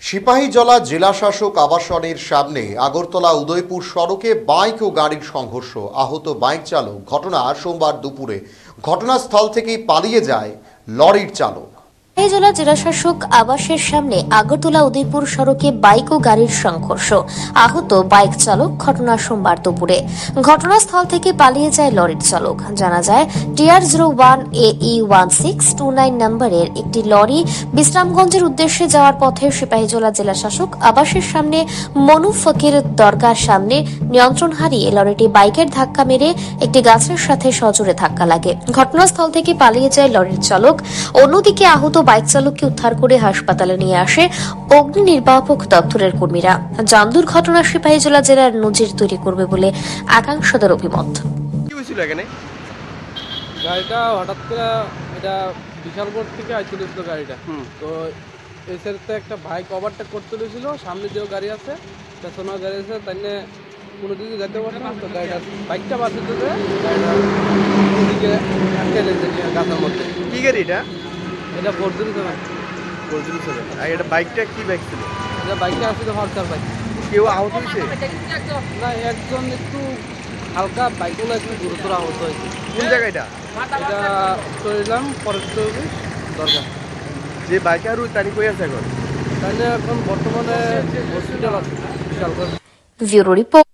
সিপাহীজলা জেলাশাসক আবাসনের সামনে আগরতলা উদয়পুর সড়কে বাইক ও গাড়ির সংঘর্ষ, আহত বাইক চালক। ঘটনা সোমবার দুপুরে। ঘটনাস্থল থেকেই পালিয়ে যায় লরির চালক। সিপাহীজলা জেলাশাসক আবাসের সামনে আগরতলা উদয়পুর সড়কে বাইক ও গাড়ির সংঘর্ষ, আহত বাইক চালক। ঘটনা সোমবার দুপুরে। ঘটনাস্থল থেকে পালিয়ে যায় লরির চালক। জানা যায়, TR01 AE 1629 নম্বরের একটি লরি বিশ্রামগঞ্জের উদ্দেশ্যে যাওয়ার পথে সিপাহীজলা জেলাশাসক আবাসের সামনে মনু ফকির দরগার সামনে নিয়ন্ত্রণ হারিয়ে লরিটি বাইকের ধাক্কা মেরে একটি গাছের সাথে সজোরে ধাক্কা লাগে। ঘটনাস্থল থেকে পালিয়ে যায় লরির চালক। অন্যদিকে আহত বাইক চালককে উদ্ধার করে হাসপাতালে নিয়ে আসে অগ্নি নির্বাপক দপ্তরের কর্মীরা। যান দুর্ঘটনা সিপাহীজলা জেলার নজির তৈরি করবে বলে একাংশদের অভিমত। কি হয়েছিল এখানে? গাড়িটা হঠাৎ করে এটা বিশালগড় থেকে আইছিল গাড়িটা। তো এই সাইডে একটা বাইক ওভারটেক করতে দিয়েছিল, সামনে যেও গাড়ি আছে, পেছনেও গাড়ি আছে, তাই নিয়ে কোনো দিকে যেতে পারে না। তো গাড়িটা বাইকটা বাঁচাতে যে গাড়িটা ওদিকে আটকে লেগেছে গাছের মধ্যে। কি গাড়ি এটা? এটা 407। আর এটা বাইকটা কি বাইক ছিল? এটা বাইকটা আসছিল হরচার বাইক। কেউ আহত হয়েছে? না, একজন একটু হালকা, বাইকগুলো একটু গুরুতর আহত হয়েছে। কোন জায়গায় এটা? এটা চললাম ফরেস্ট দরকার। যে বাইকে আর তানি কই আছে এখন? তাই নিয়ে এখন বর্তমানে হসপিটাল আছে বিশালগড়। Bureau report.